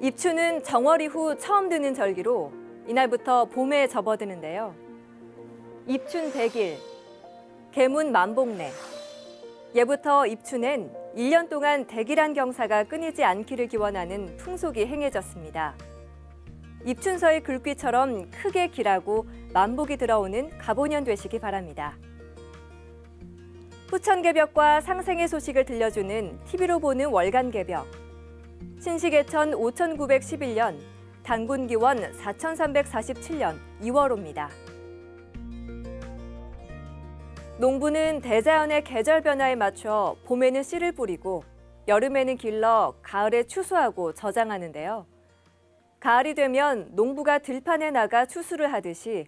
입추는 정월 이후 처음 드는 절기로 이날부터 봄에 접어드는데요. 입춘 100일, 계문 만복내. 예부터 입춘엔 1년 동안 대길한 경사가 끊이지 않기를 기원하는 풍속이 행해졌습니다. 입춘서의 글귀처럼 크게 길하고 만복이 들어오는 갑오년 되시기 바랍니다. 후천개벽과 상생의 소식을 들려주는 TV로 보는 월간개벽. 신시개천 5911년, 단군기원 4347년 2월호입니다. 농부는 대자연의 계절 변화에 맞춰 봄에는 씨를 뿌리고 여름에는 길러 가을에 추수하고 저장하는데요. 가을이 되면 농부가 들판에 나가 추수를 하듯이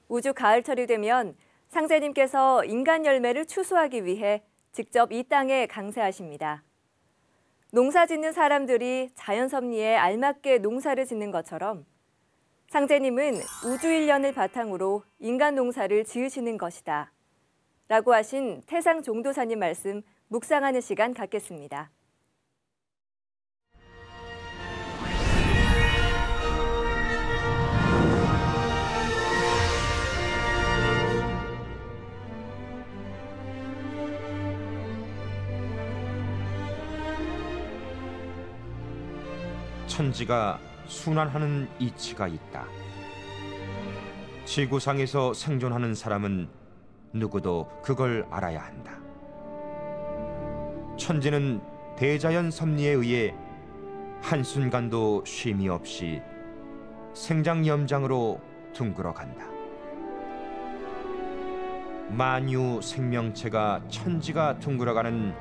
우주 가을철이 되면 상제님께서 인간 열매를 추수하기 위해 직접 이 땅에 강세하십니다. 농사 짓는 사람들이 자연 섭리에 알맞게 농사를 짓는 것처럼 상제님은 우주 일련을 바탕으로 인간 농사를 지으시는 것이다. 라고 하신 태상 종도사님 말씀 묵상하는 시간 갖겠습니다. 천지가 순환하는 이치가 있다. 지구상에서 생존하는 사람은 누구도 그걸 알아야 한다. 천지는 대자연 섭리에 의해 한순간도 쉼이 없이 생장염장으로 둥글어 간다. 만유 생명체가 천지가 둥글어가는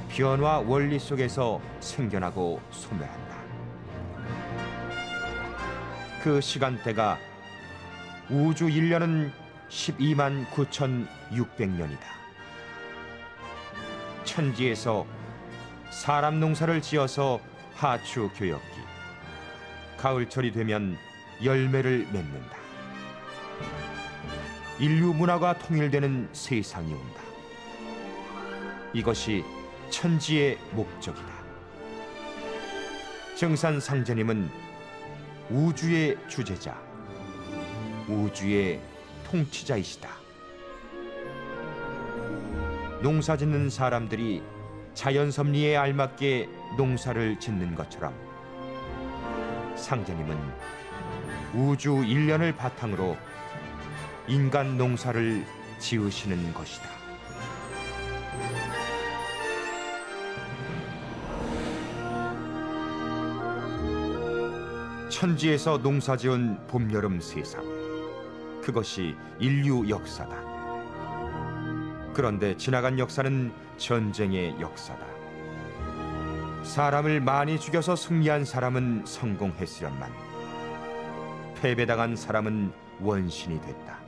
변화 원리 속에서 생겨나고 소멸한다. 그 시간대가 우주 1년은 12만 9,600년이다. 천지에서 사람 농사를 지어서 하추 교역기, 가을철이 되면 열매를 맺는다. 인류 문화가 통일되는 세상이 온다. 이것이 천지의 목적이다. 정산상제님은 우주의 주제자, 우주의 통치자이시다. 농사 짓는 사람들이 자연 섭리에 알맞게 농사를 짓는 것처럼 상제님은 우주 일련을 바탕으로 인간 농사를 지으시는 것이다. 천지에서 농사지은 봄, 여름 세상, 그것이 인류 역사다. 그런데 지나간 역사는 전쟁의 역사다. 사람을 많이 죽여서 승리한 사람은 성공했으련만 패배당한 사람은 원신이 됐다.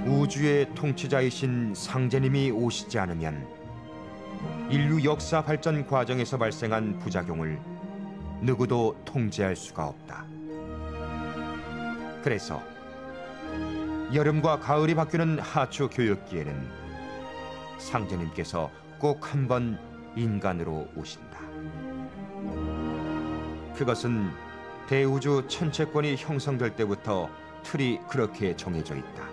우주의 통치자이신 상제님이 오시지 않으면 인류 역사 발전 과정에서 발생한 부작용을 누구도 통제할 수가 없다. 그래서 여름과 가을이 바뀌는 하추 교역기에는 상제님께서 꼭 한 번 인간으로 오신다. 그것은 대우주 천체권이 형성될 때부터 틀이 그렇게 정해져 있다.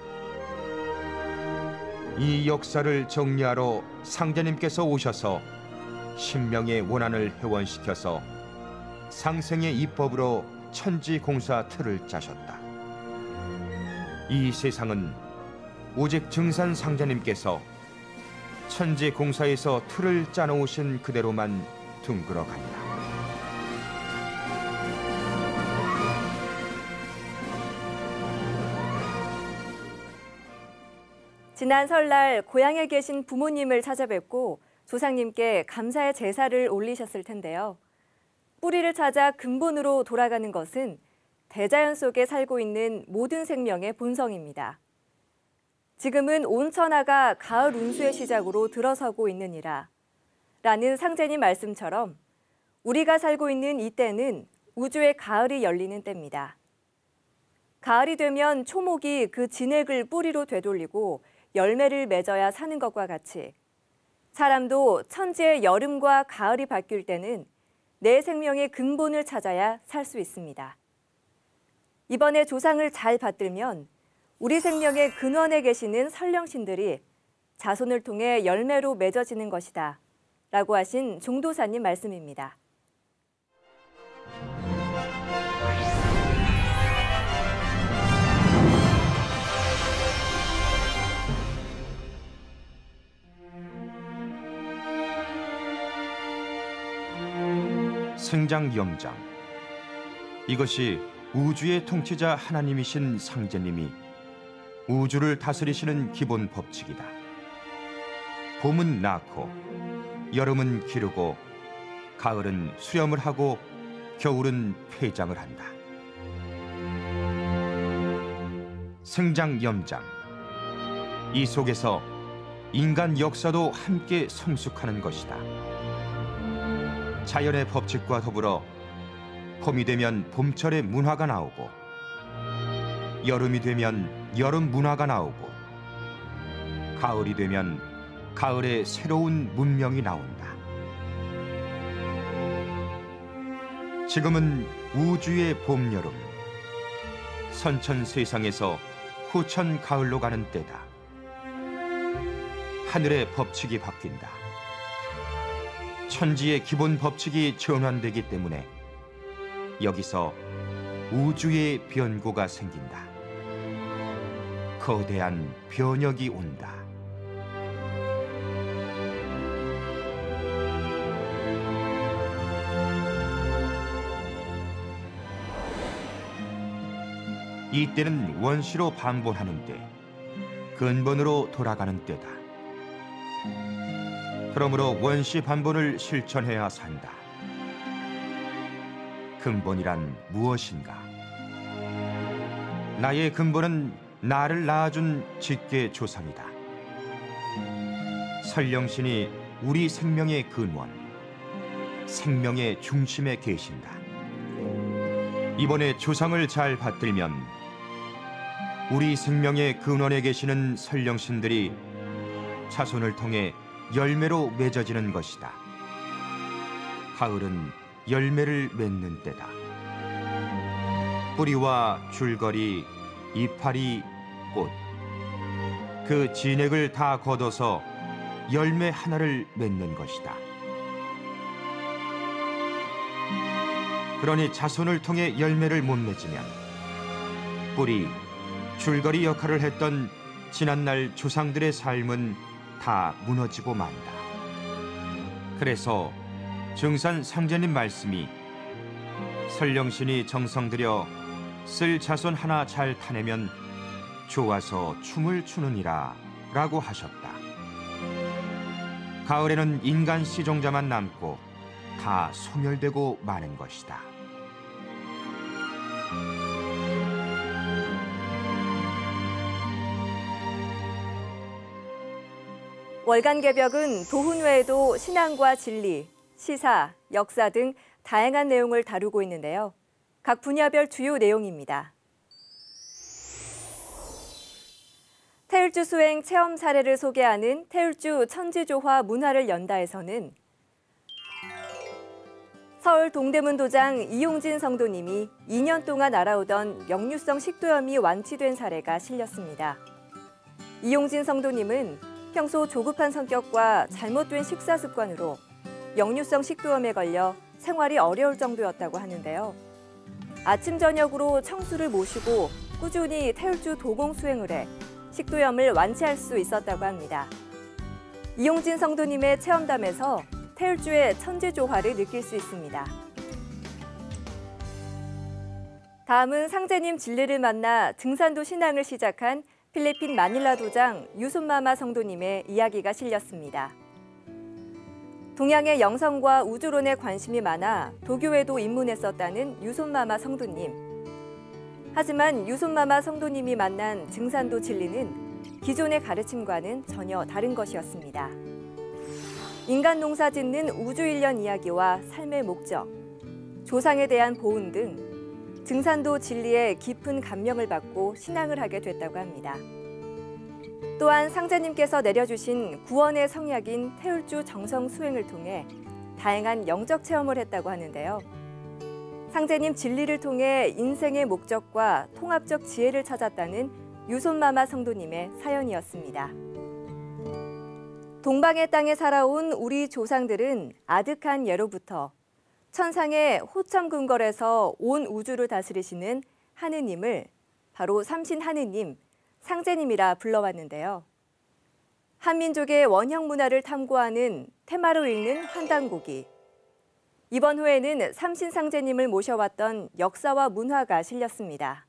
이 역사를 정리하러 상제님께서 오셔서 신명의 원한을 회원시켜서 상생의 입법으로 천지공사 틀을 짜셨다. 이 세상은 오직 증산상제님께서 천지공사에서 틀을 짜놓으신 그대로만 둥글어간다. 지난 설날 고향에 계신 부모님을 찾아뵙고 조상님께 감사의 제사를 올리셨을 텐데요. 뿌리를 찾아 근본으로 돌아가는 것은 대자연 속에 살고 있는 모든 생명의 본성입니다. 지금은 온 천하가 가을 운수의 시작으로 들어서고 있느니라 라는 상제님 말씀처럼 우리가 살고 있는 이때는 우주의 가을이 열리는 때입니다. 가을이 되면 초목이 그 진액을 뿌리로 되돌리고 열매를 맺어야 사는 것과 같이 사람도 천지의 여름과 가을이 바뀔 때는 내 생명의 근본을 찾아야 살 수 있습니다. 이번에 조상을 잘 받들면 우리 생명의 근원에 계시는 선령신들이 자손을 통해 열매로 맺어지는 것이다 라고 하신 종도사님 말씀입니다. 생장염장. 이것이 우주의 통치자 하나님이신 상제님이 우주를 다스리시는 기본 법칙이다. 봄은 낳고, 여름은 기르고, 가을은 수렴을 하고, 겨울은 폐장을 한다. 생장염장. 이 속에서 인간 역사도 함께 성숙하는 것이다. 자연의 법칙과 더불어 봄이 되면 봄철의 문화가 나오고, 여름이 되면 여름 문화가 나오고, 가을이 되면 가을의 새로운 문명이 나온다. 지금은 우주의 봄, 여름, 선천 세상에서 후천 가을로 가는 때다. 하늘의 법칙이 바뀐다. 천지의 기본 법칙이 전환되기 때문에 여기서 우주의 변고가 생긴다. 거대한 변혁이 온다. 이때는 원시로 반본하는 때, 근본으로 돌아가는 때다. 그러므로 원시 반본을 실천해야 산다. 근본이란 무엇인가? 나의 근본은 나를 낳아준 직계 조상이다. 설령신이 우리 생명의 근원, 생명의 중심에 계신다. 이번에 조상을 잘 받들면 우리 생명의 근원에 계시는 설령신들이 자손을 통해 열매로 맺어지는 것이다. 가을은 열매를 맺는 때다. 뿌리와 줄거리, 이파리, 꽃, 그 진액을 다 걷어서 열매 하나를 맺는 것이다. 그러니 자손을 통해 열매를 못 맺으면 뿌리, 줄거리 역할을 했던 지난날 조상들의 삶은 다 무너지고 만다. 그래서 증산 상제님 말씀이 설령신이 정성 들여 쓸 자손 하나 잘 타내면 좋아서 춤을 추느니라 라고 하셨다. 가을에는 인간 시종자만 남고 다 소멸되고 마는 것이다. 월간 개벽은 도훈 외에도 신앙과 진리, 시사, 역사 등 다양한 내용을 다루고 있는데요. 각 분야별 주요 내용입니다. 태울주 수행 체험 사례를 소개하는 태울주 천지조화 문화를 연다에서는 서울 동대문 도장 이용진 성도님이 2년 동안 앓아오던 역류성 식도염이 완치된 사례가 실렸습니다. 이용진 성도님은 평소 조급한 성격과 잘못된 식사 습관으로 역류성 식도염에 걸려 생활이 어려울 정도였다고 하는데요. 아침 저녁으로 청수를 모시고 꾸준히 태울주 도공 수행을 해 식도염을 완치할 수 있었다고 합니다. 이용진 성도님의 체험담에서 태울주의 천지조화를 느낄 수 있습니다. 다음은 상제님 진리를 만나 증산도 신앙을 시작한 필리핀 마닐라 도장 유손마마 성도님의 이야기가 실렸습니다. 동양의 영성과 우주론에 관심이 많아 도교에도 입문했었다는 유손마마 성도님. 하지만 유손마마 성도님이 만난 증산도 진리는 기존의 가르침과는 전혀 다른 것이었습니다. 인간 농사 짓는 우주일련 이야기와 삶의 목적, 조상에 대한 보훈 등 증산도 진리에 깊은 감명을 받고 신앙을 하게 됐다고 합니다. 또한 상제님께서 내려주신 구원의 성약인 태울주 정성 수행을 통해 다양한 영적 체험을 했다고 하는데요. 상제님 진리를 통해 인생의 목적과 통합적 지혜를 찾았다는 유손마마 성도님의 사연이었습니다. 동방의 땅에 살아온 우리 조상들은 아득한 예로부터 천상의 호첨궁궐에서 온 우주를 다스리시는 하느님을 바로 삼신 하느님, 상제님이라 불러왔는데요. 한민족의 원형 문화를 탐구하는 테마로 읽는 환단고기. 이번 호에는 삼신 상제님을 모셔왔던 역사와 문화가 실렸습니다.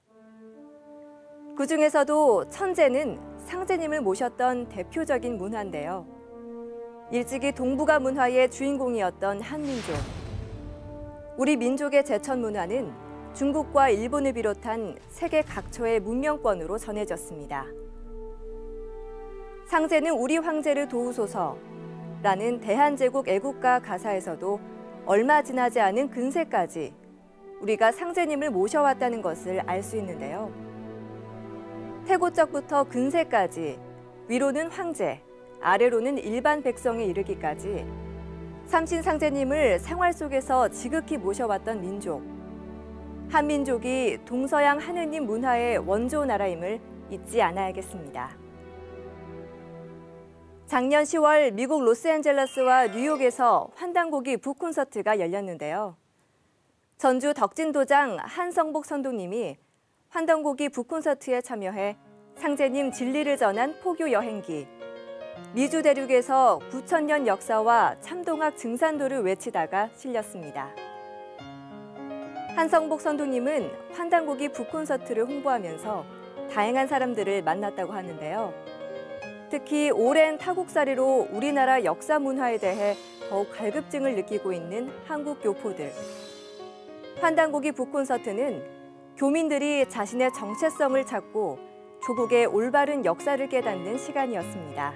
그중에서도 천재는 상제님을 모셨던 대표적인 문화인데요. 일찍이 동북아 문화의 주인공이었던 한민족. 우리 민족의 제천 문화는 중국과 일본을 비롯한 세계 각처의 문명권으로 전해졌습니다. 상제는 우리 황제를 도우소서라는 대한제국 애국가 가사에서도 얼마 지나지 않은 근세까지 우리가 상제님을 모셔왔다는 것을 알 수 있는데요. 태고적부터 근세까지 위로는 황제, 아래로는 일반 백성에 이르기까지 삼신 상제님을 생활 속에서 지극히 모셔왔던 민족. 한민족이 동서양 하느님 문화의 원조 나라임을 잊지 않아야겠습니다. 작년 10월 미국 로스앤젤레스와 뉴욕에서 환단고기 북콘서트가 열렸는데요. 전주 덕진도장 한성복 선도님이 환단고기 북콘서트에 참여해 상제님 진리를 전한 포교 여행기, 미주 대륙에서 9,000년 역사와 참동학 증산도를 외치다가 실렸습니다. 한성복 선도님은 환단고기 북콘서트를 홍보하면서 다양한 사람들을 만났다고 하는데요. 특히 오랜 타국살이로 우리나라 역사 문화에 대해 더욱 갈급증을 느끼고 있는 한국 교포들. 환단고기 북콘서트는 교민들이 자신의 정체성을 찾고 조국의 올바른 역사를 깨닫는 시간이었습니다.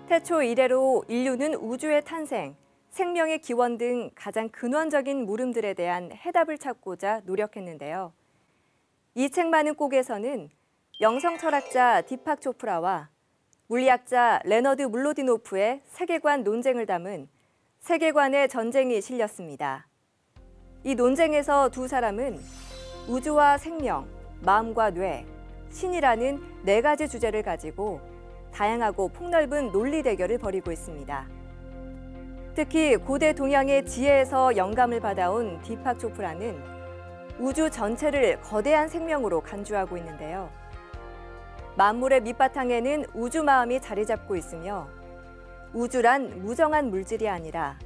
태초 이래로 인류는 우주의 탄생, 생명의 기원 등 가장 근원적인 물음들에 대한 해답을 찾고자 노력했는데요. 이 책 많은 꼭에서는 영성 철학자 디팍 초프라와 물리학자 레너드 물로디노프의 세계관 논쟁을 담은 세계관의 전쟁이 실렸습니다. 이 논쟁에서 두 사람은 우주와 생명, 마음과 뇌, 신이라는 4가지 주제를 가지고 다양하고 폭넓은 논리 대결을 벌이고 있습니다. 특히 고대 동양의 지혜에서 영감을 받아온 디팍 초프라는 우주 전체를 거대한 생명으로 간주하고 있는데요. 만물의 밑바탕에는 우주 마음이 자리 잡고 있으며 우주란 무정한 물질이 아니라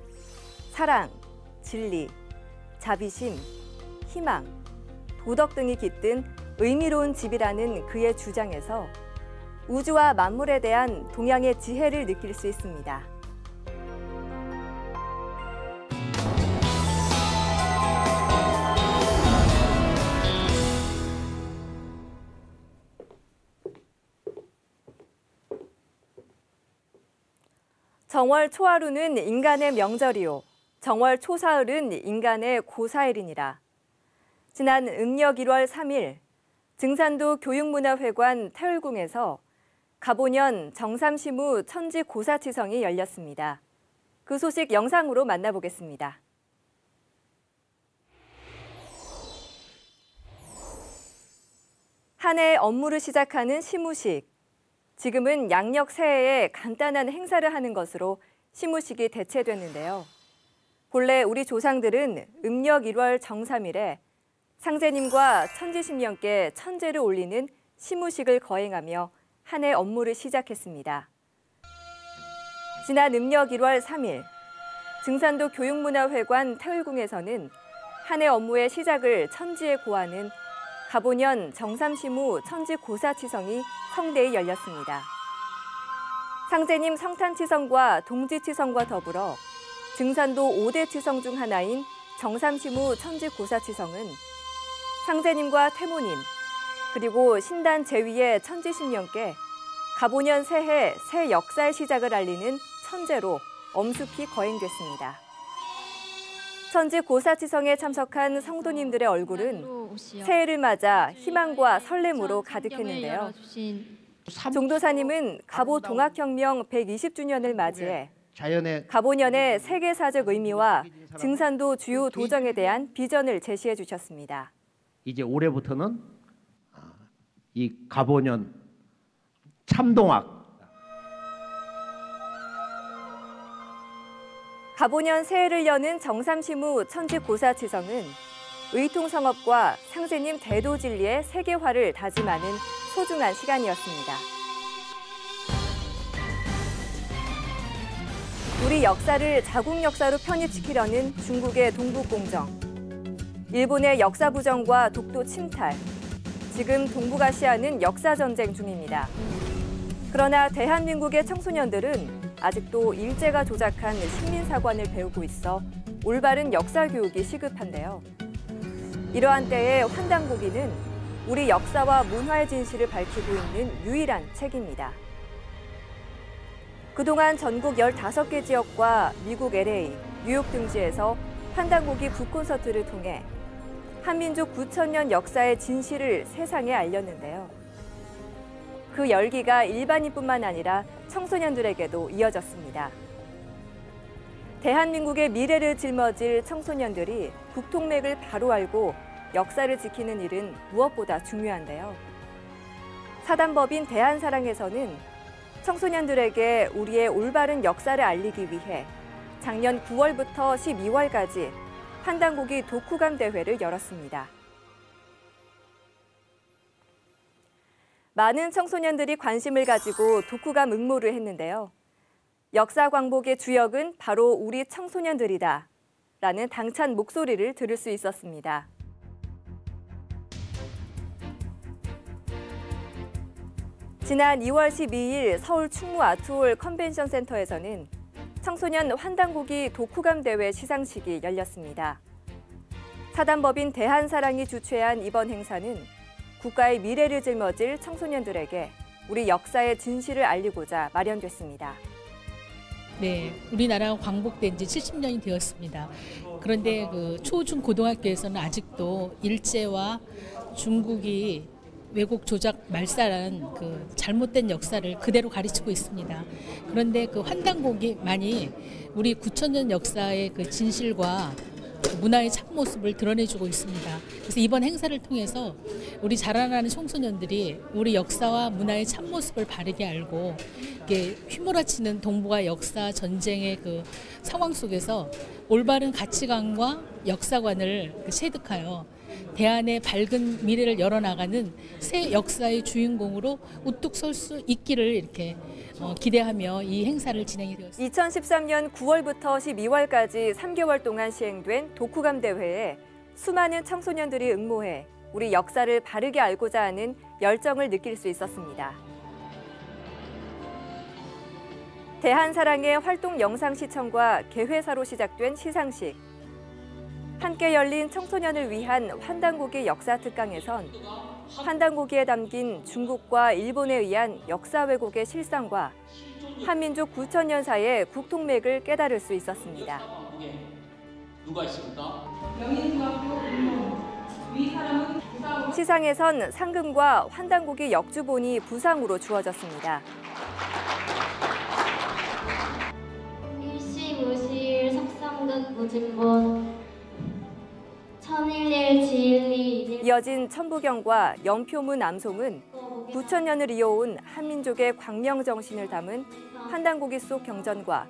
사랑, 진리, 자비심, 희망, 도덕 등이 깃든 의미로운 집이라는 그의 주장에서 우주와 만물에 대한 동양의 지혜를 느낄 수 있습니다. 정월 초하루는 인간의 명절이요. 정월 초사흘은 인간의 고사일이니라. 지난 음력 1월 3일 증산도 교육문화회관 태울궁에서 가보년 정삼시무 천지고사치성이 열렸습니다. 그 소식 영상으로 만나보겠습니다. 한 해 업무를 시작하는 시무식. 지금은 양력 새해에 간단한 행사를 하는 것으로 시무식이 대체됐는데요. 본래 우리 조상들은 음력 1월 정삼일에 상제님과 천지신명께 천제를 올리는 시무식을 거행하며 한 해 업무를 시작했습니다. 지난 음력 1월 3일 증산도 교육문화회관 태울궁에서는 한 해 업무의 시작을 천지에 고하는 가보년 정삼시무 천지고사치성이 성대히 열렸습니다. 상제님 성탄치성과 동지치성과 더불어 증산도 5대 치성 중 하나인 정삼시무 천지고사치성은 상제님과 태모님, 그리고 신단 제위의 천지신명께 가보년 새해 새 역사의 시작을 알리는 천제로 엄숙히 거행됐습니다. 천지고사치성에 참석한 성도님들의 얼굴은 새해를 맞아 희망과 설렘으로 가득했는데요. 종도사님은 갑오 동학혁명 120주년을 맞이해 자연의 가보년의 세계사적 의미와 증산도 주요 도정에 대한 비전을 제시해 주셨습니다. 이제 올해부터는 이 가보년 참동학 가보년 새해를 여는 정삼시무 천지고사치성은 의통성업과 상제님 대도진리의 세계화를 다짐하는 소중한 시간이었습니다. 우리 역사를 자국 역사로 편입시키려는 중국의 동북공정, 일본의 역사 부정과 독도 침탈, 지금 동북아시아는 역사 전쟁 중입니다. 그러나 대한민국의 청소년들은 아직도 일제가 조작한 식민사관을 배우고 있어 올바른 역사 교육이 시급한데요. 이러한 때에 환단고기는 우리 역사와 문화의 진실을 밝히고 있는 유일한 책입니다. 그동안 전국 15개 지역과 미국 LA, 뉴욕 등지에서 환단고기 북콘서트를 통해 한민족 9,000년 역사의 진실을 세상에 알렸는데요. 그 열기가 일반인뿐만 아니라 청소년들에게도 이어졌습니다. 대한민국의 미래를 짊어질 청소년들이 국통맥을 바로 알고 역사를 지키는 일은 무엇보다 중요한데요. 사단법인 대한사랑에서는 청소년들에게 우리의 올바른 역사를 알리기 위해 작년 9월부터 12월까지 환단고기 독후감 대회를 열었습니다. 많은 청소년들이 관심을 가지고 독후감 응모를 했는데요. 역사 광복의 주역은 바로 우리 청소년들이다 라는 당찬 목소리를 들을 수 있었습니다. 지난 2월 12일 서울 충무 아트홀 컨벤션 센터에서는 청소년 환단고기 독후감 대회 시상식이 열렸습니다. 사단법인 대한사랑이 주최한 이번 행사는 국가의 미래를 짊어질 청소년들에게 우리 역사의 진실을 알리고자 마련됐습니다. 네, 우리나라가 광복된 지 70년이 되었습니다. 그런데 그 초중 고등학교에서는 아직도 일제와 중국이 왜곡 조작 말살한 그 잘못된 역사를 그대로 가르치고 있습니다. 그런데 그 환단고기만이 우리 9,000년 역사의 그 진실과 문화의 참모습을 드러내주고 있습니다. 그래서 이번 행사를 통해서 우리 자라나는 청소년들이 우리 역사와 문화의 참모습을 바르게 알고 이게 휘몰아치는 동북아 역사 전쟁의 그 상황 속에서 올바른 가치관과 역사관을 체득하여 대안의 밝은 미래를 열어나가는 새 역사의 주인공으로 우뚝 설 수 있기를 이렇게 기대하며 이 행사를 진행이 되었습니다. 2013년 9월부터 12월까지 3개월 동안 시행된 독후감 대회에 수많은 청소년들이 응모해 우리 역사를 바르게 알고자 하는 열정을 느낄 수 있었습니다. 대한사랑의 활동 영상 시청과 개회사로 시작된 시상식. 함께 열린 청소년을 위한 환단고기 역사 특강에선 환단고기에 담긴 중국과 일본에 의한 역사 왜곡의 실상과 한민족 9,000년사의 국통맥을 깨달을 수 있었습니다. 누가 있습니까? 시상에선 상금과 환단고기 역주본이 부상으로 주어졌습니다. 일시무실 석삼극 무진본 천일일 지일리 이어진 천부경과 연표문 암송은 9,000년을 이어온 한민족의 광명정신을 담은 환단고기 속 경전과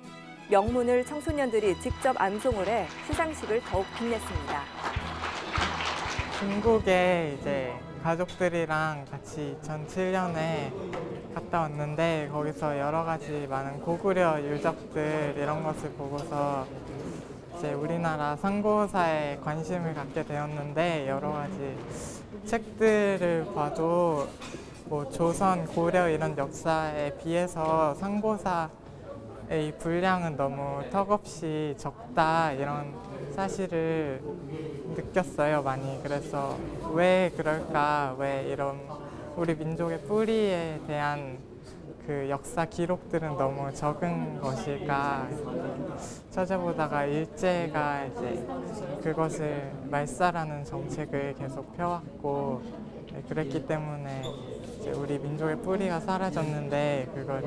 명문을 청소년들이 직접 암송을 해 시상식을 더욱 빛냈습니다. 중국에 이제 가족들이랑 같이 2007년에 갔다 왔는데 거기서 여러 가지 많은 고구려 유적들 이런 것을 보고서 이제 우리나라 상고사에 관심을 갖게 되었는데 여러 가지 책들을 봐도 뭐 조선, 고려 이런 역사에 비해서 상고사의 분량은 너무 턱없이 적다 이런 사실을 느꼈어요, 많이. 그래서 왜 그럴까, 왜 이런 우리 민족의 뿌리에 대한 그 역사 기록들은 너무 적은 것일까 찾아보다가 일제가 이제 그것을 말살하는 정책을 계속 펴왔고 그랬기 때문에 이제 우리 민족의 뿌리가 사라졌는데 그걸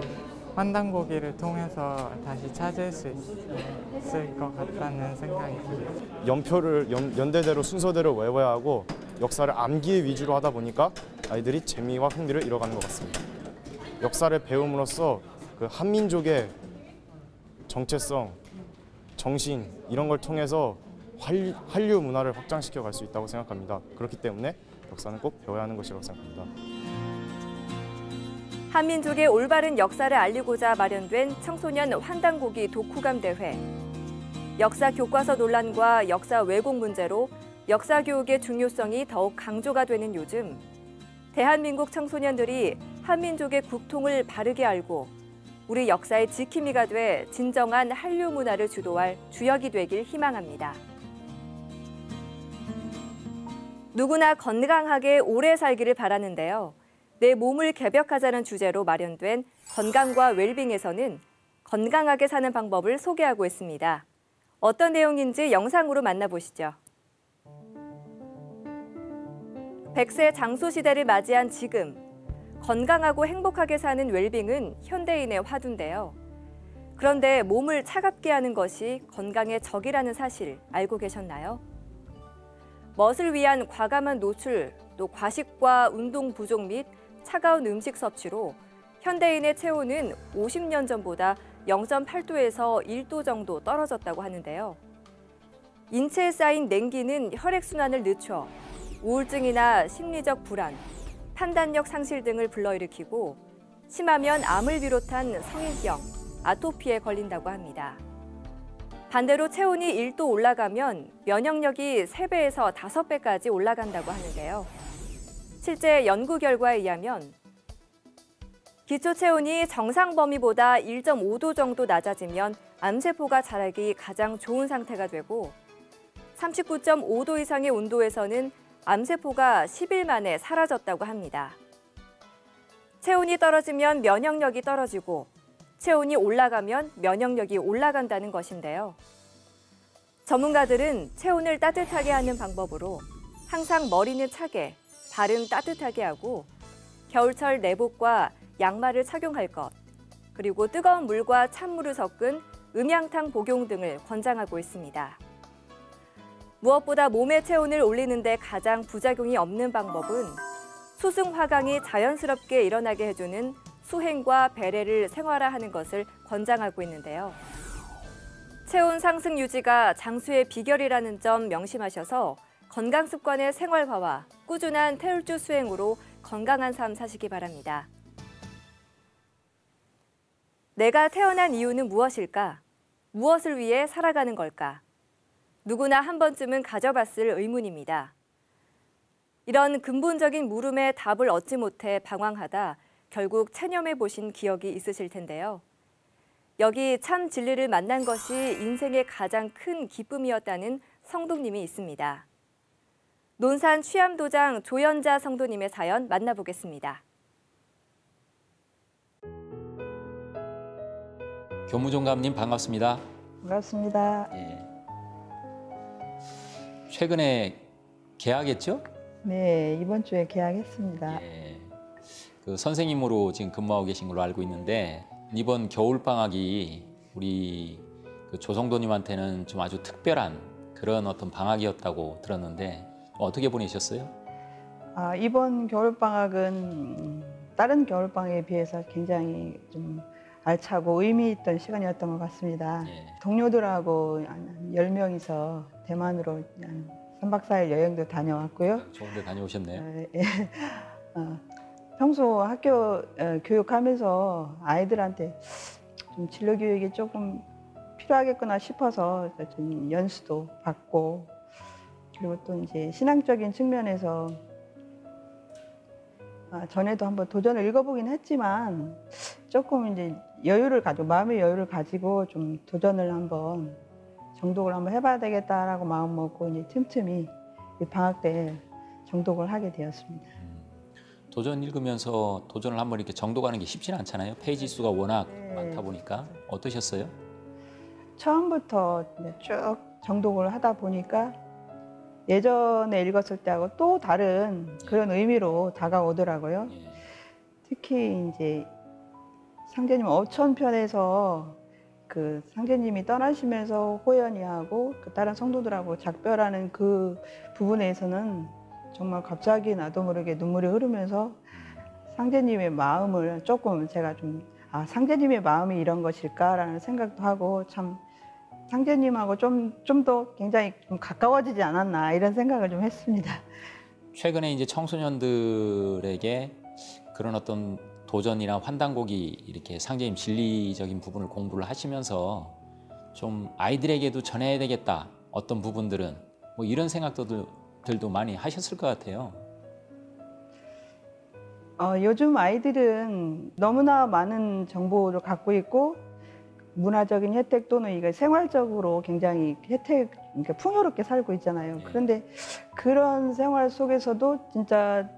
환단고기를 통해서 다시 찾을 수 있을 것 같다는 생각이 듭니다. 연표를 연대대로 순서대로 외워야 하고 역사를 암기 위주로 하다 보니까 아이들이 재미와 흥미를 잃어가는 것 같습니다. 역사를 배움으로써 그 한민족의 정체성, 정신 이런 걸 통해서 한류 문화를 확장시켜 갈 수 있다고 생각합니다. 그렇기 때문에 역사는 꼭 배워야 하는 것이라고 생각합니다. 한민족의 올바른 역사를 알리고자 마련된 청소년 환단고기 독후감 대회. 역사 교과서 논란과 역사 왜곡 문제로 역사 교육의 중요성이 더욱 강조가 되는 요즘, 대한민국 청소년들이 한민족의 국통을 바르게 알고 우리 역사의 지킴이가 돼 진정한 한류 문화를 주도할 주역이 되길 희망합니다. 누구나 건강하게 오래 살기를 바라는데요. 내 몸을 개벽하자는 주제로 마련된 건강과 웰빙에서는 건강하게 사는 방법을 소개하고 있습니다. 어떤 내용인지 영상으로 만나보시죠. 100세 장수 시대를 맞이한 지금, 건강하고 행복하게 사는 웰빙은 현대인의 화두인데요. 그런데 몸을 차갑게 하는 것이 건강의 적이라는 사실 알고 계셨나요? 멋을 위한 과감한 노출, 또 과식과 운동 부족 및 차가운 음식 섭취로 현대인의 체온은 50년 전보다 0.8도에서 1도 정도 떨어졌다고 하는데요. 인체에 쌓인 냉기는 혈액순환을 늦춰 우울증이나 심리적 불안, 판단력 상실 등을 불러일으키고 심하면 암을 비롯한 성인병, 아토피에 걸린다고 합니다. 반대로 체온이 1도 올라가면 면역력이 3배에서 5배까지 올라간다고 하는데요. 실제 연구 결과에 의하면 기초 체온이 정상 범위보다 1.5도 정도 낮아지면 암세포가 자라기 가장 좋은 상태가 되고 39.5도 이상의 온도에서는 암세포가 10일 만에 사라졌다고 합니다. 체온이 떨어지면 면역력이 떨어지고 체온이 올라가면 면역력이 올라간다는 것인데요. 전문가들은 체온을 따뜻하게 하는 방법으로 항상 머리는 차게, 발은 따뜻하게 하고 겨울철 내복과 양말을 착용할 것, 그리고 뜨거운 물과 찬물을 섞은 음양탕 복용 등을 권장하고 있습니다. 무엇보다 몸의 체온을 올리는 데 가장 부작용이 없는 방법은 수승 화강이 자연스럽게 일어나게 해주는 수행과 배례를 생활화하는 것을 권장하고 있는데요. 체온 상승 유지가 장수의 비결이라는 점 명심하셔서 건강 습관의 생활화와 꾸준한 태울주 수행으로 건강한 삶 사시기 바랍니다. 내가 태어난 이유는 무엇일까? 무엇을 위해 살아가는 걸까? 누구나 한 번쯤은 가져봤을 의문입니다. 이런 근본적인 물음에 답을 얻지 못해 방황하다 결국 체념해 보신 기억이 있으실 텐데요. 여기 참 진리를 만난 것이 인생의 가장 큰 기쁨이었다는 성도님이 있습니다. 논산 취암도장 조연자 성도님의 사연 만나보겠습니다. 교무종감님 반갑습니다. 반갑습니다. 예. 최근에 개학했죠? 네, 이번 주에 개학했습니다. 예. 그 선생님으로 지금 근무하고 계신 걸로 알고 있는데 이번 겨울 방학이 우리 그 조성도님한테는 좀 아주 특별한 그런 어떤 방학이었다고 들었는데 어떻게 보내셨어요? 이번 겨울방학은 다른 겨울방학에 비해서 굉장히 좀 알차고 의미 있던 시간이었던 것 같습니다. 예. 동료들하고 한 10명이서 대만으로 한 3박 4일 여행도 다녀왔고요. 좋은 데 다녀오셨네요. 예. 평소 학교 교육하면서 아이들한테 좀 진로 교육이 조금 필요하겠구나 싶어서 좀 연수도 받고, 그리고 또 이제 신앙적인 측면에서 전에도 한번 도전을 읽어보긴 했지만 조금 이제 마음의 여유를 가지고 좀 도전을 한번 정독을 한번 해봐야 되겠다라고 마음 먹고 이제 틈틈이 방학 때 정독을 하게 되었습니다. 도전 읽으면서 도전을 한번 이렇게 정독하는 게 쉽지는 않잖아요. 페이지 수가 워낙 많다 보니까 어떠셨어요? 처음부터 쭉 정독을 하다 보니까 예전에 읽었을 때하고 또 다른 그런 의미로 다가오더라고요. 예. 특히 이제 상제님 어촌편에서 그 상제님이 떠나시면서 호연이하고 그 다른 성도들하고 작별하는 그 부분에서는 정말 갑자기 나도 모르게 눈물이 흐르면서 상제님의 마음을 조금 제가 좀 상제님의 마음이 이런 것일까라는 생각도 하고 참 상제님하고 좀 더 굉장히 좀 가까워지지 않았나 이런 생각을 좀 했습니다. 최근에 이제 청소년들에게 그런 어떤 도전이나 환단곡이 이렇게 상제님 진리적인 부분을 공부를 하시면서 좀 아이들에게도 전해야 되겠다. 어떤 부분들은 뭐 이런 생각들도 많이 하셨을 것 같아요. 요즘 아이들은 너무나 많은 정보를 갖고 있고 문화적인 혜택 또는 이게 생활적으로 굉장히 혜택, 그러니까 풍요롭게 살고 있잖아요. 그런데 그런 생활 속에서도 진짜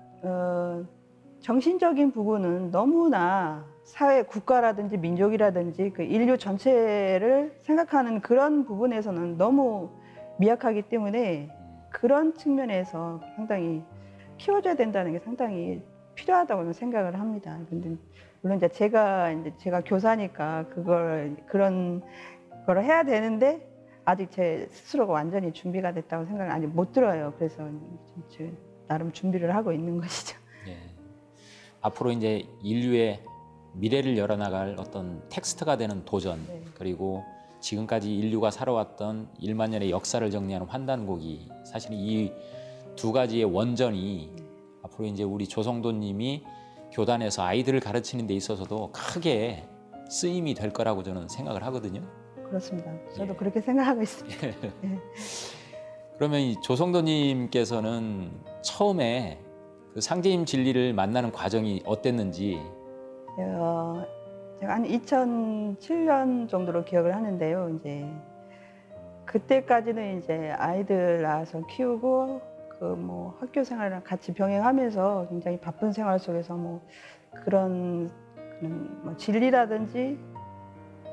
정신적인 부분은 너무나 사회, 국가라든지 민족이라든지 그 인류 전체를 생각하는 그런 부분에서는 너무 미약하기 때문에 그런 측면에서 상당히 키워줘야 된다는 게 상당히 필요하다고 생각을 합니다. 근데 물론 이제 제가 교사니까 그런 걸 해야 되는데 아직 제 스스로가 완전히 준비가 됐다고 생각을 아직 못 들어요. 그래서 나름 준비를 하고 있는 것이죠. 예. 앞으로 이제 인류의 미래를 열어나갈 어떤 텍스트가 되는 도전, 그리고 지금까지 인류가 살아왔던 1만 년의 역사를 정리하는 환단곡이 사실 이 두 가지의 원전이 앞으로 이제 우리 조성도님이 교단에서 아이들을 가르치는 데 있어서도 크게 쓰임이 될 거라고 저는 생각을 하거든요. 그렇습니다. 저도 그렇게 생각하고 있습니다. 그러면 이 조성도님께서는 처음에 그 상제님 진리를 만나는 과정이 어땠는지? 제가 한 2007년 정도로 기억을 하는데요. 이제 그때까지는 이제 아이들 낳아서 키우고 그 뭐 학교 생활이랑 같이 병행하면서 굉장히 바쁜 생활 속에서 뭐 그런 뭐 진리라든지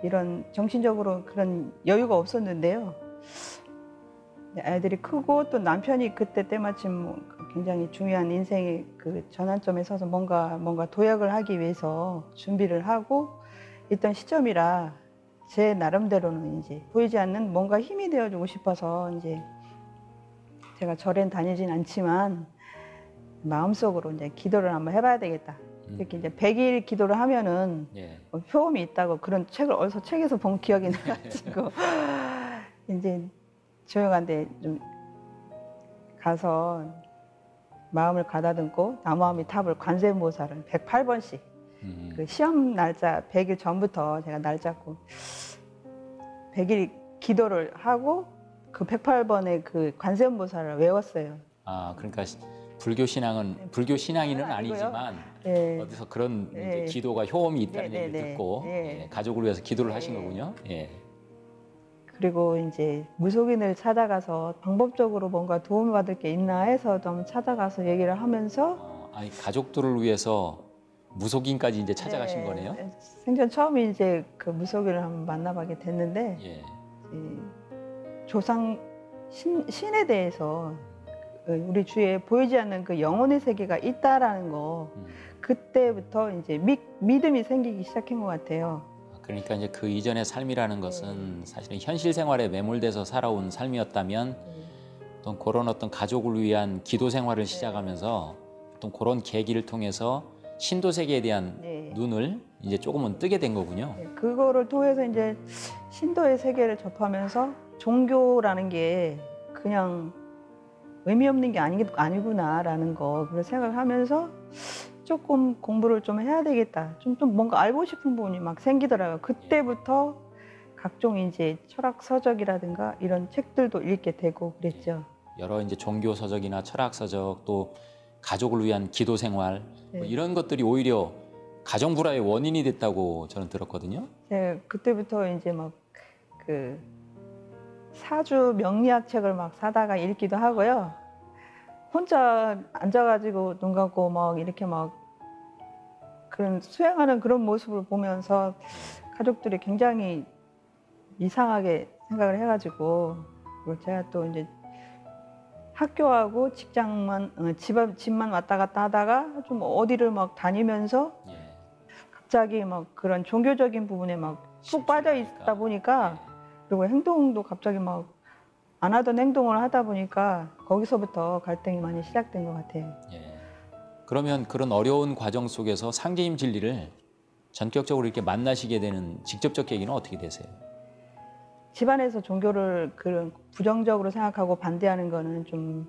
이런 정신적으로 그런 여유가 없었는데요. 아이들이 크고 또 남편이 그때 때마침 뭐 굉장히 중요한 인생의 그 전환점에 서서 뭔가 도약을 하기 위해서 준비를 하고 있던 시점이라 제 나름대로는 이제 보이지 않는 뭔가 힘이 되어주고 싶어서 이제 제가 절엔 다니진 않지만 마음속으로 이제 기도를 한번 해봐야 되겠다. 이렇게 이제 100일 기도를 하면은 뭐 효험이 있다고 그런 책을 어디서 책에서 본 기억이 나가지고 이제 조용한데 좀 가서 마음을 가다듬고 나무아미 탑을 관세음보살을 108번씩 그 시험 날짜 100일 전부터 제가 날 잡고 100일 기도를 하고 그 108번의 그 관세음보살을 외웠어요. 아, 그러니까 불교 신앙인은 아니지만 어디서 그런 이제 기도가 효험이 있다는 얘기를 듣고 가족을 위해서 기도를 하신 거군요. 그리고 이제 무속인을 찾아가서 방법적으로 뭔가 도움을 받을 게 있나 해서 좀 찾아가서 얘기를 하면서 아니, 가족들을 위해서 무속인까지 이제 찾아가신 거네요. 생전 처음 이제 그 무속인을 한번 만나보게 됐는데 조상 신에 대해서 우리 주위에 보이지 않는 그 영혼의 세계가 있다라는 거 그때부터 이제 믿음이 생기기 시작한 것 같아요. 그러니까 이제 그 이전의 삶이라는 것은 사실은 현실 생활에 매몰돼서 살아온 삶이었다면 어떤 그런 어떤 가족을 위한 기도 생활을 시작하면서 어떤 그런 계기를 통해서 신도 세계에 대한 눈을 이제 조금은 뜨게 된 거군요. 그거를 통해서 이제 신도의 세계를 접하면서 종교라는 게 그냥 의미 없는 게 아니구나라는 거 그걸 생각하면서 조금 공부를 좀 해야 되겠다. 좀 뭔가 알고 싶은 부분이 막 생기더라고요. 그때부터 각종 이제 철학 서적이라든가 이런 책들도 읽게 되고 그랬죠. 여러 이제 종교 서적이나 철학 서적 또 가족을 위한 기도 생활 뭐 이런 것들이 오히려 가정 불화의 원인이 됐다고 저는 들었거든요. 네, 그때부터 이제 막 그 사주 명리학 책을 막 사다가 읽기도 하고요. 혼자 앉아가지고 눈 감고 막 이렇게 막 그런 수행하는 그런 모습을 보면서 가족들이 굉장히 이상하게 생각을 해가지고 그리고 제가 또 이제 학교하고 직장만 집만 왔다 갔다 하다가 좀 어디를 막 다니면서 갑자기 막 그런 종교적인 부분에 막 푹 빠져 있다 보니까 그리고 행동도 갑자기 막 안 하던 행동을 하다 보니까 거기서부터 갈등이 많이 시작된 것 같아요. 예. 그러면 그런 어려운 과정 속에서 상제님 진리를 전격적으로 이렇게 만나시게 되는 직접적 계기는 어떻게 되세요? 집안에서 종교를 그런 부정적으로 생각하고 반대하는 거는 좀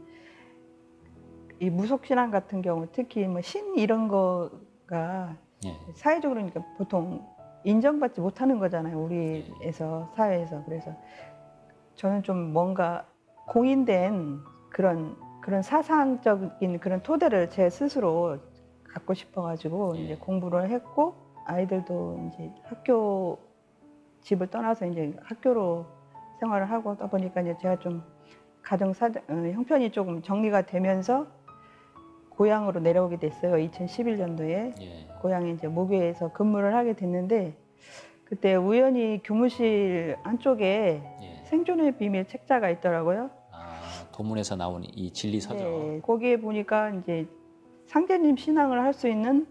이 무속신앙 같은 경우 특히 뭐 신 이런 거가 예. 사회적으로 그러니까 보통 인정받지 못하는 거잖아요. 우리에서 사회에서. 그래서 저는 좀 뭔가 공인된 그런 사상적인 그런 토대를 제 스스로 갖고 싶어가지고 이제 공부를 했고 아이들도 이제 학교 집을 떠나서 이제 학교로 생활을 하고 하다 보니까 이제 제가 좀 가정 형편이 조금 정리가 되면서 고향으로 내려오게 됐어요. 2011년도에 예. 고향에 이제 모교에서 근무를 하게 됐는데 그때 우연히 교무실 안쪽에 예. 생존의 비밀 책자가 있더라고요. 아, 도문에서 나온 이 진리서죠. 네, 거기에 보니까 이제 상제님 신앙을 할 수 있는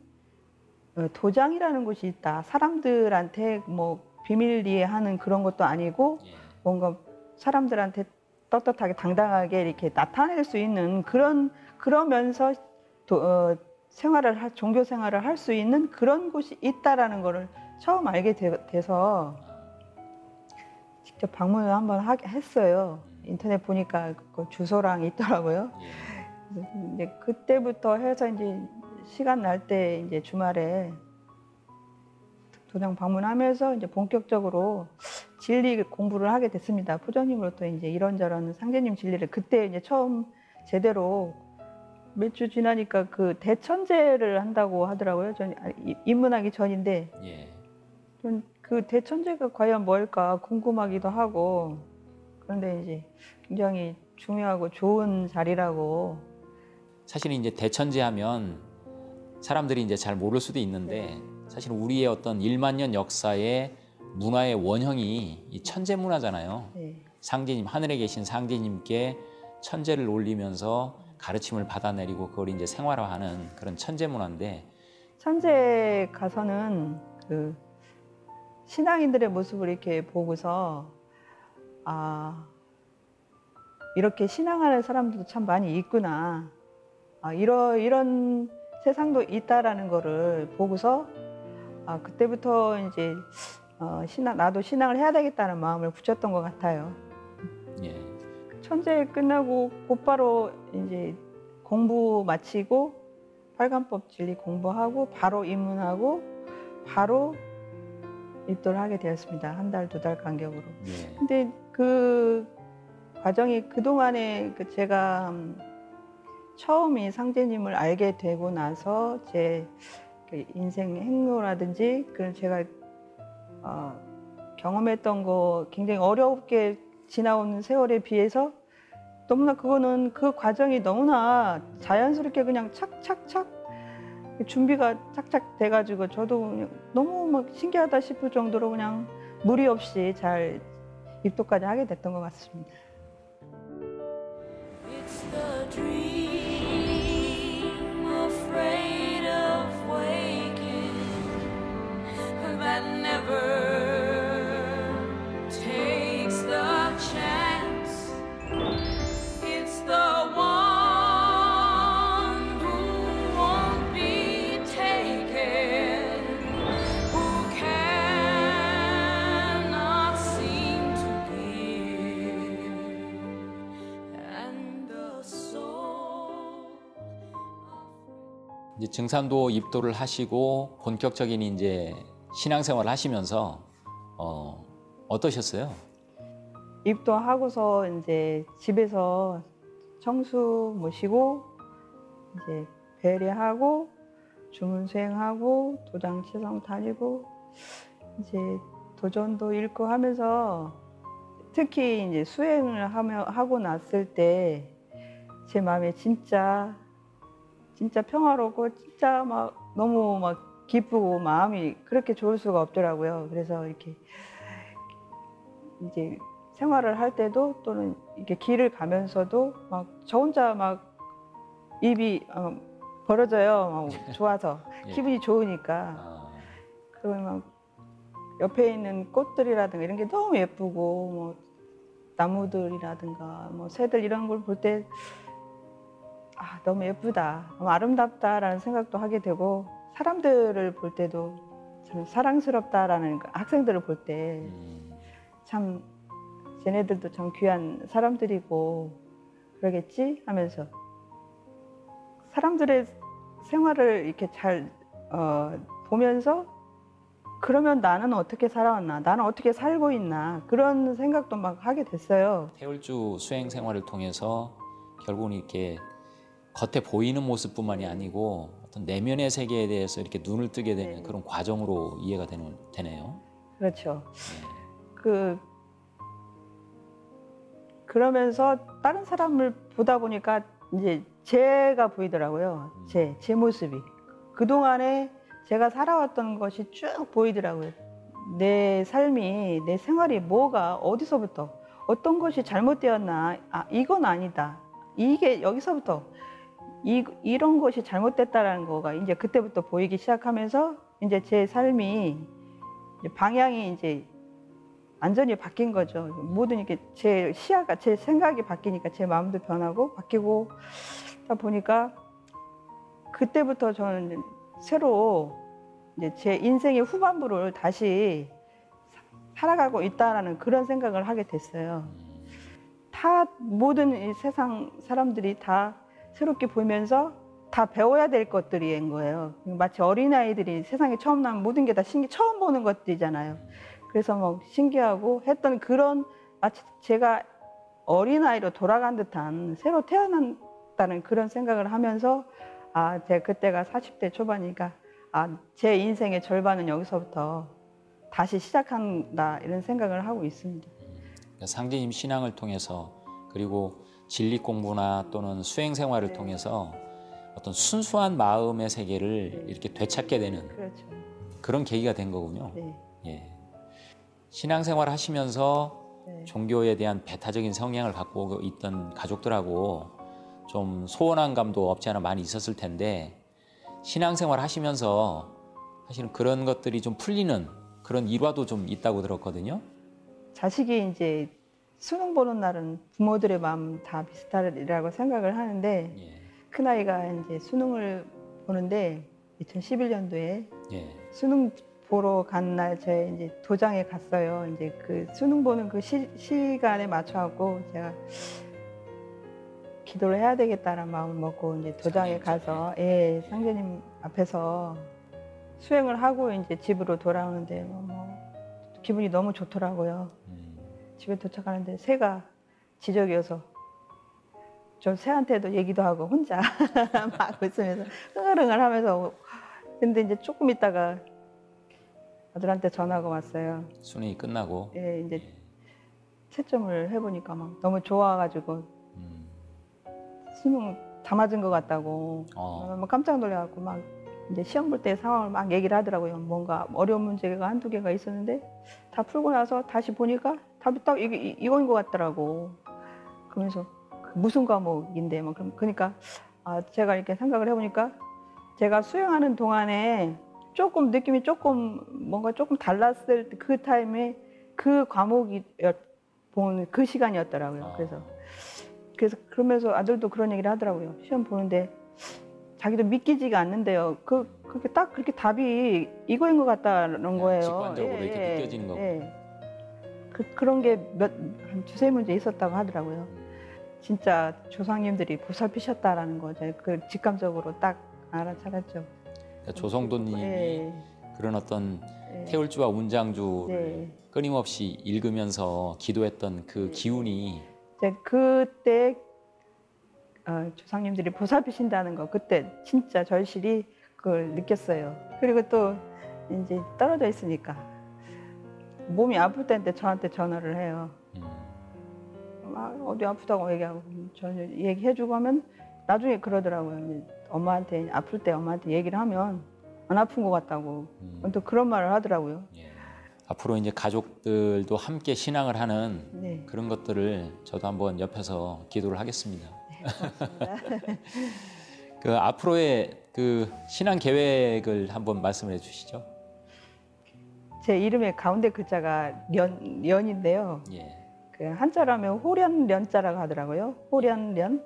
도장이라는 곳이 있다. 사람들한테 뭐 비밀리에 하는 그런 것도 아니고 예. 뭔가 사람들한테 떳떳하게 당당하게 이렇게 나타낼 수 있는 그러면서 종교 생활을 할 수 있는 그런 곳이 있다라는 거를 처음 알게 돼서 직접 방문을 한번 했어요. 인터넷 보니까 그 주소랑 있더라고요. 예. 이제 그때부터 해서 이제 시간 날 때 이제 주말에 도장 방문하면서 이제 본격적으로 진리 공부를 하게 됐습니다. 포전님으로부터 이제 이런저런 상제님 진리를 그때 이제 처음 제대로 몇 주 지나니까 그 대천제를 한다고 하더라고요. 전 입문하기 전인데 예. 전 그 대천제가 과연 뭘까 궁금하기도 하고 그런데 이제 굉장히 중요하고 좋은 자리라고. 사실은 이제 대천제 하면 사람들이 이제 잘 모를 수도 있는데 사실 우리의 어떤 1만 년 역사의 문화의 원형이 이 천재 문화잖아요. 네. 상제님, 하늘에 계신 상제님께 천재를 올리면서 가르침을 받아내리고 그걸 이제 생활화하는 그런 천재 문화인데 천재 가서는 그 신앙인들의 모습을 이렇게 보고서 아 이렇게 신앙하는 사람들도 참 많이 있구나. 아 이런 세상도 있다라는 거를 보고서 아 그때부터 이제 나도 신앙을 해야 되겠다는 마음을 붙였던 것 같아요. 예. 천재 끝나고 곧바로 이제 공부 마치고 빨간법 진리 공부하고 바로 입문하고 바로 입도를 하게 되었습니다. 한 달, 두 달 간격으로. 예. 근데 그 과정이 그동안에 제가 처음 이 상제님을 알게 되고 나서 제 인생 행로라든지 그런 제가 경험했던 거 굉장히 어렵게 지나온 세월에 비해서 너무나 그거는 그 과정이 너무나 자연스럽게 그냥 착착착 준비가 착착 돼가지고 저도 그냥 너무 막 신기하다 싶을 정도로 그냥 무리 없이 잘 입도까지 하게 됐던 것 같습니다. It's the dream, afraid of waking, that never takes the chance. It's the one who won't be taken, who cannot seem to give, and the soul 이제 증산도 입도를 하시고 본격적인 이제 신앙생활을 하시면서 어떠셨어요? 입도하고서 이제 집에서 청수 모시고 이제 배례하고 주문 수행하고 도장 치성 다니고 이제 도전도 읽고 하면서 특히 이제 수행을 하고 났을 때 제 마음에 진짜 평화롭고 진짜 막 너무 막 기쁘고 마음이 그렇게 좋을 수가 없더라고요. 그래서 이렇게 이제 생활을 할 때도 또는 이렇게 길을 가면서도 막 저 혼자 막 입이 벌어져요. 막 좋아서 예. 기분이 좋으니까 그러면 막 옆에 있는 꽃들이라든가 이런 게 너무 예쁘고 뭐 나무들이라든가 뭐 새들 이런 걸 볼 때 아, 너무 예쁘다, 너무 아름답다라는 생각도 하게 되고 사람들을 볼 때도 참 사랑스럽다라는 학생들을 볼 때 참 쟤네들도 참 귀한 사람들이고 그러겠지 하면서 사람들의 생활을 이렇게 잘 보면서 그러면 나는 어떻게 살아왔나, 나는 어떻게 살고 있나 그런 생각도 막 하게 됐어요. 태울주 수행 생활을 통해서 결국은 이렇게 겉에 보이는 모습뿐만이 아니고 어떤 내면의 세계에 대해서 이렇게 눈을 뜨게 되는 네. 그런 과정으로 이해가 되네요. 그렇죠. 그러면서 다른 사람을 보다 보니까 이제 제가 보이더라고요. 제 모습이. 그동안에 제가 살아왔던 것이 쭉 보이더라고요. 내 삶이, 내 생활이 뭐가, 어디서부터, 어떤 것이 잘못되었나, 아, 이건 아니다. 이게 여기서부터, 이런 것이 잘못됐다라는 거가 이제 그때부터 보이기 시작하면서 이제 제 삶이, 이제 방향이 이제 완전히 바뀐 거죠. 모든 이렇게 제 시야가, 제 생각이 바뀌니까 제 마음도 변하고 바뀌고 다 보니까 그때부터 저는 새로 이제 제 인생의 후반부를 다시 살아가고 있다라는 그런 생각을 하게 됐어요. 다 모든 이 세상 사람들이 다 새롭게 보이면서 다 배워야 될 것들인 거예요. 마치 어린아이들이 세상에 처음 나면 모든 게 다 처음 보는 것들이잖아요. 그래서 막 신기하고 했던 그런 마치 제가 어린아이로 돌아간 듯한 새로 태어난다는 그런 생각을 하면서 아, 제가 그때가 40대 초반이니까 아, 제 인생의 절반은 여기서부터 다시 시작한다 이런 생각을 하고 있습니다. 그러니까 상제님 신앙을 통해서 그리고 진리 공부나 또는 수행 생활을 네. 통해서 어떤 순수한 마음의 세계를 네. 이렇게 되찾게 되는 그렇죠. 그런 계기가 된 거군요. 네. 예. 신앙생활 하시면서 네. 종교에 대한 배타적인 성향을 갖고 있던 가족들하고 좀 소원한 감도 없지 않아 많이 있었을 텐데 신앙생활 하시면서 사실은 그런 것들이 좀 풀리는 그런 일화도 좀 있다고 들었거든요. 자식이 이제 수능 보는 날은 부모들의 마음 다 비슷하리라고 생각을 하는데 예. 큰아이가 이제 수능을 보는데 2011년도에 예. 수능 보러 간 날 저희 이제 도장에 갔어요. 이제 그 수능 보는 그 시간에 맞춰갖고 제가 기도를 해야 되겠다라는 마음을 먹고 이제 도장에 가서 예, 상제님 앞에서 수행을 하고 이제 집으로 돌아오는데 뭐 기분이 너무 좋더라고요. 집에 도착하는데 새가 지저귀여서 저 새한테도 얘기도 하고 혼자 막 웃으면서 흥얼흥얼 하면서 근데 이제 조금 있다가 아들한테 전화가 왔어요. 수능이 끝나고. 예, 이제 채점을 해보니까 막 너무 좋아가지고 수능 다 맞은 것 같다고 막 깜짝 놀래갖고 막 이제 시험 볼 때 상황을 막 얘기를 하더라고요. 뭔가 어려운 문제가 한두 개가 있었는데 다 풀고 나서 다시 보니까 답이 딱 이거인 것 같더라고. 그러면서 무슨 과목인데 막 그러니까 아, 제가 이렇게 생각을 해보니까 제가 수행하는 동안에 조금 느낌이 조금 뭔가 조금 달랐을 때 그 타임에 그 과목이 본 그 시간이었더라고요. 그래서 그러면서 아들도 그런 얘기를 하더라고요. 시험 보는데 자기도 믿기지가 않는데요. 그렇게 딱 그렇게 답이 이거인 것 같다는 거예요. 직관적으로 이렇게 느껴지는 거고. 그런 게 한 두세 문제 있었다고 하더라고요. 진짜 조상님들이 보살피셨다라는 거 제가 그 직감적으로 딱 알아차렸죠. 그러니까 조성도님이 그런 어떤 태울주와 운장주를 끊임없이 읽으면서 기도했던 그 기운이 그때 조상님들이 보살피신다는 거 그때 진짜 절실히 그걸 느꼈어요. 그리고 또 이제 떨어져 있으니까 몸이 아플 때인데 저한테 전화를 해요. 막 어디 아프다고 얘기하고 저는 얘기해주고 하면 나중에 그러더라고요. 엄마한테 아플 때 엄마한테 얘기를 하면 안 아픈 것 같다고 또 그런 말을 하더라고요. 앞으로 이제 가족들도 함께 신앙을 하는 네. 그런 것들을 저도 한번 옆에서 기도를 하겠습니다. 그 앞으로의 그 신앙 계획을 한번 말씀해 주시죠. 제 이름의 가운데 글자가 련인데요. 예. 그 한자로 하면 호련련자라고 하더라고요. 호련련.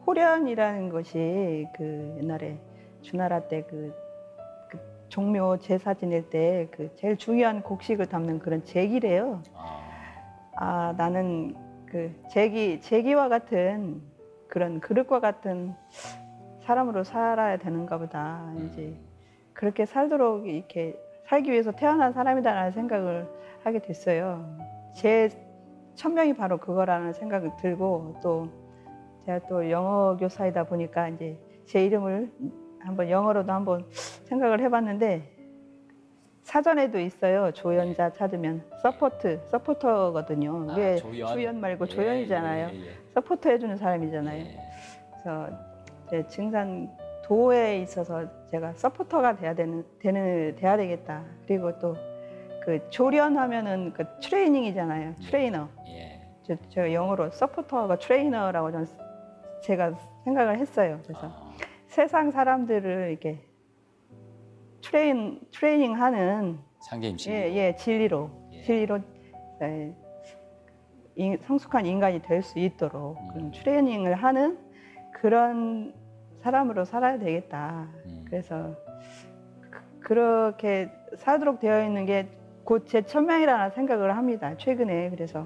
호련이라는 것이 그 옛날에 주나라 때 그 종묘 제사 지낼 때 그 제일 중요한 곡식을 담는 그런 제기래요. 아, 나는 그 제기와 같은 그런 그릇과 같은 사람으로 살아야 되는가 보다. 이제 그렇게 살도록 이렇게 살기 위해서 태어난 사람이다라는 생각을 하게 됐어요. 제 천명이 바로 그거라는 생각이 들고, 또 제가 또 영어 교사이다 보니까 이제 제 이름을 한번 영어로도 한번 생각을 해봤는데, 사전에도 있어요. 조연자 찾으면 서포터거든요. 왜 주연 말고 조연이잖아요. 서포터 해주는 사람이잖아요. 그래서 제 증산도에 있어서 제가 서포터가 돼야 되겠다. 그리고 또 그 조련하면은 그 트레이닝이잖아요. 트레이너. 제가 영어로 서포터하고 트레이너라고 제가 생각을 했어요. 그래서 세상 사람들을 이렇게 트레이닝하는 상계임 씨. 진리로 성숙한 인간이 될 수 있도록 그런 트레이닝을 하는 그런 사람으로 살아야 되겠다. 그래서 그렇게 살도록 되어 있는 게 곧 제 천명이라는 생각을 합니다. 최근에. 그래서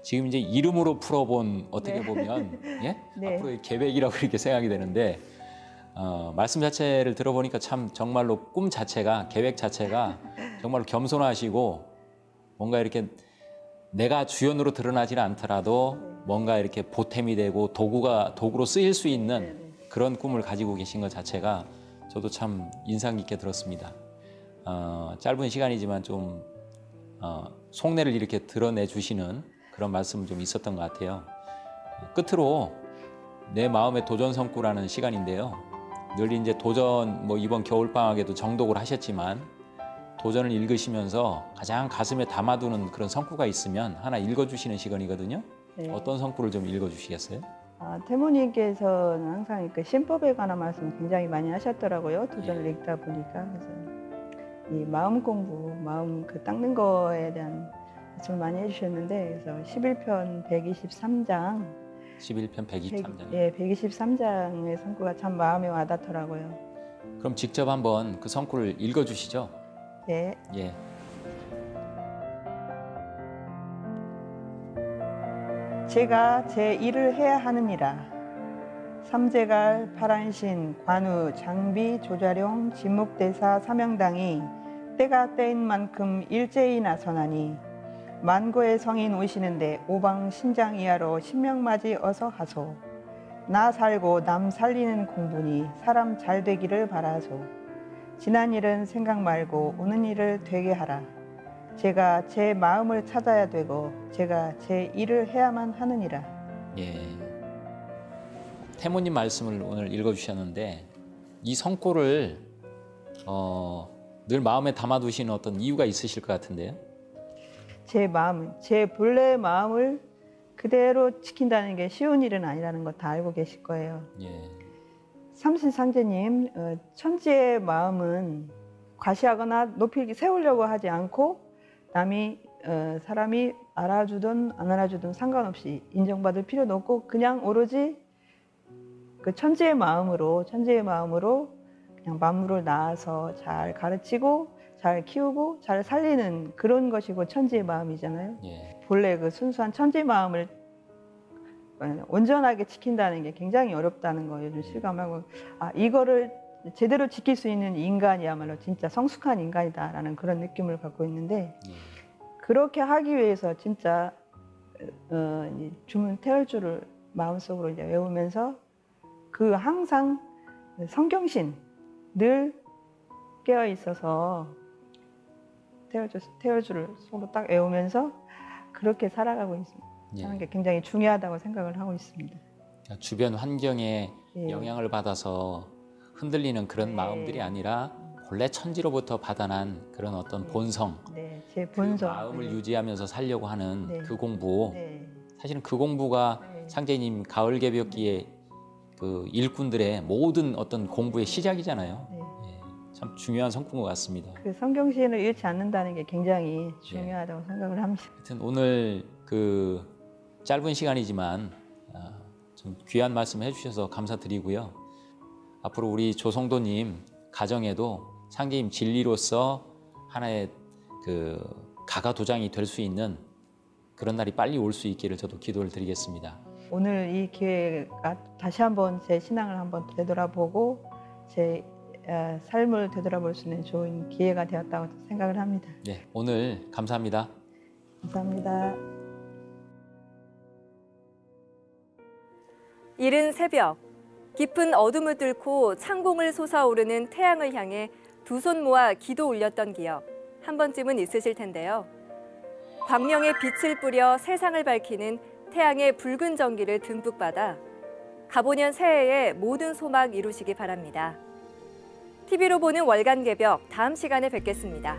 지금 이제 이름으로 풀어본 어떻게 보면 예? 앞으로의 계획이라고 이렇게 생각이 되는데, 말씀 자체를 들어보니까 참 정말로 꿈 자체가, 계획 자체가 정말로 겸손하시고, 뭔가 이렇게 내가 주연으로 드러나지는 않더라도 뭔가 이렇게 보탬이 되고 도구로 쓰일 수 있는 그런 꿈을 가지고 계신 것 자체가 저도 참 인상 깊게 들었습니다. 짧은 시간이지만 좀 속내를 이렇게 드러내 주시는 그런 말씀은 좀 있었던 것 같아요. 끝으로 내 마음의 도전 성구라는 시간인데요. 늘 이제 도전, 이번 겨울방학에도 정독을 하셨지만 도전을 읽으시면서 가장 가슴에 담아두는 그런 성구가 있으면 하나 읽어주시는 시간이거든요. 네. 어떤 성구를 좀 읽어주시겠어요? 태모님께서는 항상 그 신법에 관한 말씀 굉장히 많이 하셨더라고요. 도전을 읽다 보니까. 그래서 이 마음 공부, 마음 그 닦는 거에 대한 말씀을 많이 해주셨는데, 그래서 11편 123장 11편 123장. 123장의 성구가 참 마음에 와닿더라고요. 그럼 직접 한번 그 성구를 읽어주시죠. 네. 예. 제가 제 일을 해야 하느니라. 삼재갈, 파란신, 관우, 장비, 조자룡, 진목대사, 사명당이 때가 때인 만큼 일제히 나서나니, 만고의 성인 오시는데 오방 신장 이하로 신명맞이 어서 하소. 나 살고 남 살리는 공부니 사람 잘 되기를 바라소. 지난 일은 생각 말고 오는 일을 되게 하라. 제가 제 마음을 찾아야 되고 제가 제 일을 해야만 하느니라. 예. 태모님 말씀을 오늘 읽어주셨는데, 이 성구를 늘 마음에 담아두시는 어떤 이유가 있으실 것 같은데요. 제 마음, 제 본래의 마음을 그대로 지킨다는 게 쉬운 일은 아니라는 거 다 알고 계실 거예요. 예. 삼신상제님, 천지의 마음은 과시하거나 높이 세우려고 하지 않고, 사람이 알아주든 안 알아주든 상관없이 인정받을 필요도 없고, 그냥 오로지 그 천지의 마음으로 그냥 만물을 낳아서 잘 가르치고 잘 키우고 잘 살리는 그런 것이고 천지의 마음이잖아요. 예. 본래 그 순수한 천지의 마음을 온전하게 지킨다는 게 굉장히 어렵다는 거 요즘 실감하고, 이거를 제대로 지킬 수 있는 인간이야말로 진짜 성숙한 인간이다라는 그런 느낌을 갖고 있는데, 그렇게 하기 위해서 진짜 주문 태열주를 마음속으로 이제 외우면서 그 항상 성경신 늘 깨어 있어서 태열주를 속으로 딱 외우면서 그렇게 살아가고 있습니다. 하는 게 굉장히 중요하다고 생각을 하고 있습니다. 주변 환경에 예. 영향을 받아서 흔들리는 그런 마음들이 아니라 본래 천지로부터 받아난 그런 어떤 본성, 제 본성, 그 마음을 유지하면서 살려고 하는 그 공부, 네. 사실은 그 공부가 상제님 가을 개벽기의 그 일꾼들의 모든 어떤 공부의 시작이잖아요. 네. 예. 참 중요한 성품인 것 같습니다. 그 성경신을 잃지 않는다는 게 굉장히 중요하다고 생각을 합니다. 하여튼 오늘 그 짧은 시간이지만 좀 귀한 말씀 해주셔서 감사드리고요. 앞으로 우리 조성도님 가정에도 상계임 진리로서 하나의 그 가가도장이 될 수 있는 그런 날이 빨리 올 수 있기를 저도 기도를 드리겠습니다. 오늘 이 기회가 다시 한번 제 신앙을 한번 되돌아보고 제 삶을 되돌아볼 수 있는 좋은 기회가 되었다고 생각을 합니다. 네, 오늘 감사합니다. 감사합니다. 이른 새벽, 깊은 어둠을 뚫고 창공을 솟아오르는 태양을 향해 두 손 모아 기도 올렸던 기억 한 번쯤은 있으실 텐데요. 광명의 빛을 뿌려 세상을 밝히는 태양의 붉은 전기를 듬뿍 받아 가보년 새해에 모든 소망 이루시기 바랍니다. TV로 보는 월간 개벽 다음 시간에 뵙겠습니다.